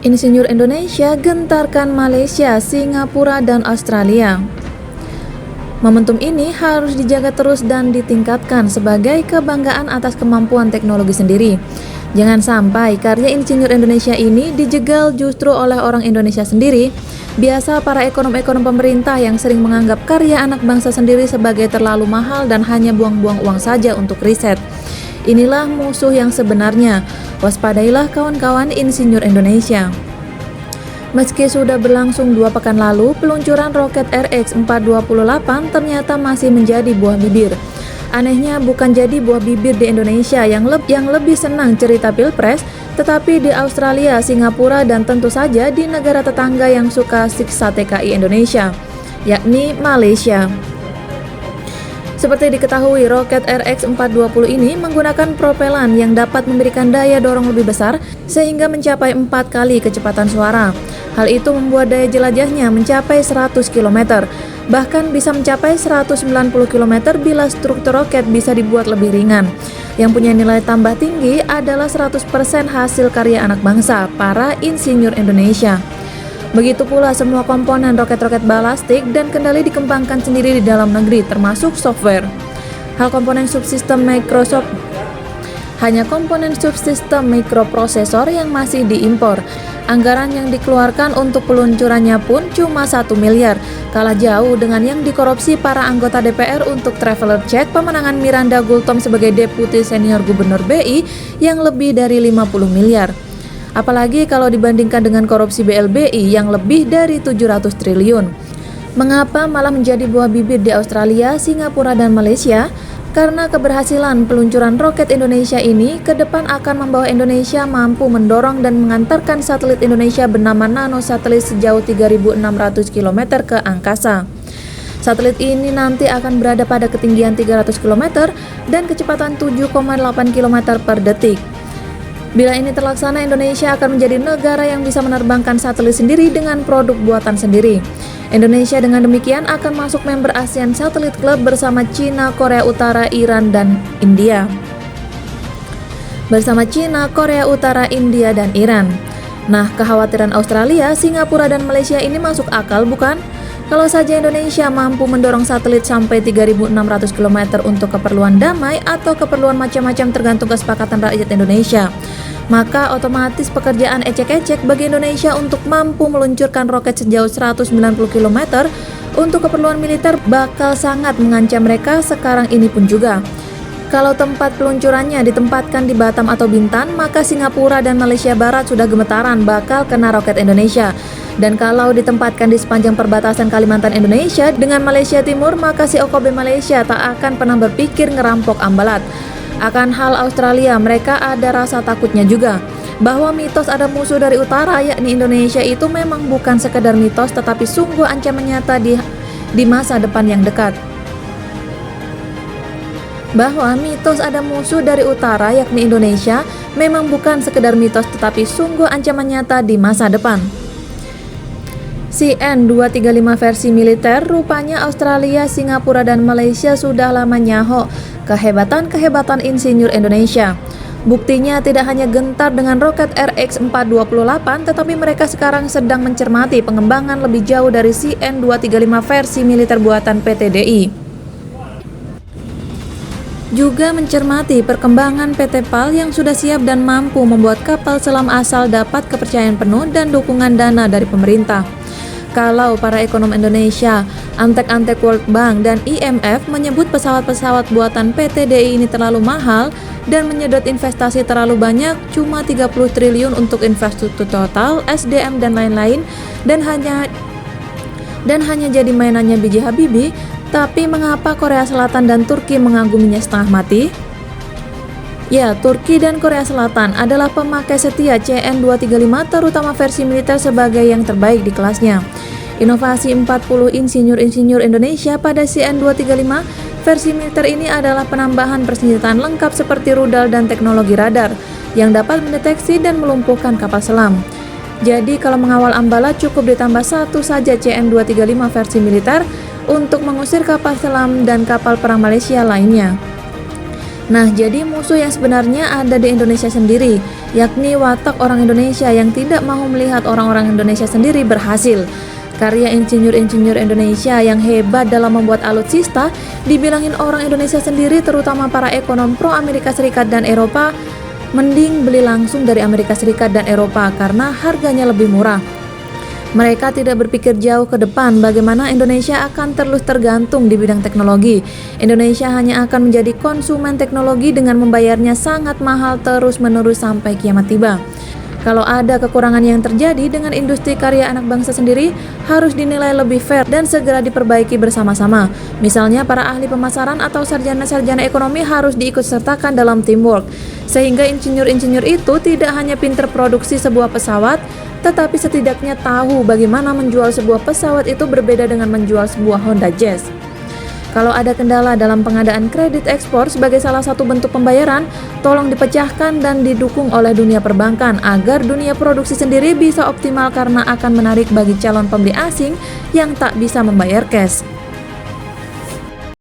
Insinyur Indonesia gentarkan Malaysia, Singapura, dan Australia. Momentum ini harus dijaga terus dan ditingkatkan sebagai kebanggaan atas kemampuan teknologi sendiri. Jangan sampai karya insinyur Indonesia ini dijegal justru oleh orang Indonesia sendiri. Biasa para ekonom-ekonom pemerintah yang sering menganggap karya anak bangsa sendiri sebagai terlalu mahal dan hanya buang-buang uang saja untuk riset. Inilah musuh yang sebenarnya. Waspadailah kawan-kawan insinyur Indonesia. Meski sudah berlangsung 2 pekan lalu, peluncuran roket RX-428 ternyata masih menjadi buah bibir. Anehnya bukan jadi buah bibir di Indonesia yang lebih senang cerita pilpres, tetapi di Australia, Singapura, dan tentu saja di negara tetangga yang suka siksa TKI Indonesia, yakni Malaysia. Seperti diketahui, roket RX-420 ini menggunakan propelan yang dapat memberikan daya dorong lebih besar sehingga mencapai 4 kali kecepatan suara. Hal itu membuat daya jelajahnya mencapai 100 km, bahkan bisa mencapai 190 km bila struktur roket bisa dibuat lebih ringan. Yang punya nilai tambah tinggi adalah 100% hasil karya anak bangsa, para insinyur Indonesia. Begitu pula semua komponen roket-roket balastik dan kendali dikembangkan sendiri di dalam negeri, termasuk software. Hanya komponen subsistem mikroprosesor yang masih diimpor. Anggaran yang dikeluarkan untuk peluncurannya pun cuma 1 miliar, kalah jauh dengan yang dikorupsi para anggota DPR untuk traveler check pemenangan Miranda Gultom sebagai Deputi Senior Gubernur BI yang lebih dari 50 miliar. Apalagi kalau dibandingkan dengan korupsi BLBI yang lebih dari 700 triliun. Mengapa malah menjadi buah bibir di Australia, Singapura, dan Malaysia? Karena keberhasilan peluncuran roket Indonesia ini ke depan akan membawa Indonesia mampu mendorong dan mengantarkan satelit Indonesia bernama nanosatelit sejauh 3.600 km ke angkasa. Satelit ini nanti akan berada pada ketinggian 300 km dan kecepatan 7,8 km per detik. Bila ini terlaksana, Indonesia akan menjadi negara yang bisa menerbangkan satelit sendiri dengan produk buatan sendiri. Indonesia dengan demikian akan masuk member ASEAN Satellite Club bersama China, Korea Utara, Iran, dan India. Nah, kekhawatiran Australia, Singapura, dan Malaysia ini masuk akal bukan? Kalau saja Indonesia mampu mendorong satelit sampai 3.600 km untuk keperluan damai atau keperluan macam-macam tergantung kesepakatan rakyat Indonesia, maka otomatis pekerjaan ecek-ecek bagi Indonesia untuk mampu meluncurkan roket sejauh 190 km untuk keperluan militer bakal sangat mengancam mereka sekarang ini pun juga. Kalau tempat peluncurannya ditempatkan di Batam atau Bintan, maka Singapura dan Malaysia Barat sudah gemetaran bakal kena roket Indonesia. Dan kalau ditempatkan di sepanjang perbatasan Kalimantan Indonesia dengan Malaysia Timur, maka si OKB Malaysia tak akan pernah berpikir ngerampok Ambalat. Akan hal Australia, mereka ada rasa takutnya juga bahwa mitos ada musuh dari utara yakni Indonesia itu memang bukan sekedar mitos tetapi sungguh ancaman nyata di masa depan yang dekat. Bahwa mitos ada musuh dari utara yakni Indonesia memang bukan sekedar mitos tetapi sungguh ancaman nyata di masa depan. CN-235 versi militer, rupanya Australia, Singapura, dan Malaysia sudah lama nyaho kehebatan insinyur Indonesia. Buktinya tidak hanya gentar dengan roket RX-428, tetapi mereka sekarang sedang mencermati pengembangan lebih jauh dari CN-235 versi militer buatan PT DI. Juga mencermati perkembangan PT PAL yang sudah siap dan mampu membuat kapal selam asal dapat kepercayaan penuh dan dukungan dana dari pemerintah. Kalau para ekonom Indonesia, antek-antek World Bank dan IMF menyebut pesawat-pesawat buatan PT DI ini terlalu mahal dan menyedot investasi terlalu banyak, cuma 30 triliun untuk infrastruktur total, SDM dan lain-lain, dan hanya jadi mainannya B.J. Habibie, tapi mengapa Korea Selatan dan Turki mengaguminya setengah mati? Ya, Turki dan Korea Selatan adalah pemakai setia CN235 terutama versi militer sebagai yang terbaik di kelasnya. Inovasi 40 insinyur-insinyur Indonesia pada CN235 versi militer ini adalah penambahan persenjataan lengkap seperti rudal dan teknologi radar yang dapat mendeteksi dan melumpuhkan kapal selam. Jadi kalau mengawal Ambala cukup ditambah satu saja CN235 versi militer untuk mengusir kapal selam dan kapal perang Malaysia lainnya. Nah, jadi musuh yang sebenarnya ada di Indonesia sendiri, yakni watak orang Indonesia yang tidak mau melihat orang-orang Indonesia sendiri berhasil. Karya insinyur-insinyur Indonesia yang hebat dalam membuat alutsista, dibilangin orang Indonesia sendiri terutama para ekonom pro Amerika Serikat dan Eropa, mending beli langsung dari Amerika Serikat dan Eropa karena harganya lebih murah. Mereka tidak berpikir jauh ke depan bagaimana Indonesia akan terus tergantung di bidang teknologi. Indonesia hanya akan menjadi konsumen teknologi dengan membayarnya sangat mahal terus-menerus sampai kiamat tiba. Kalau ada kekurangan yang terjadi dengan industri karya anak bangsa sendiri, harus dinilai lebih fair dan segera diperbaiki bersama-sama. Misalnya para ahli pemasaran atau sarjana-sarjana ekonomi harus diikutsertakan dalam teamwork, sehingga insinyur-insinyur itu tidak hanya pinter produksi sebuah pesawat, tetapi setidaknya tahu bagaimana menjual sebuah pesawat itu berbeda dengan menjual sebuah Honda Jazz. Kalau ada kendala dalam pengadaan kredit ekspor sebagai salah satu bentuk pembayaran, tolong dipecahkan dan didukung oleh dunia perbankan agar dunia produksi sendiri bisa optimal karena akan menarik bagi calon pembeli asing yang tak bisa membayar cash.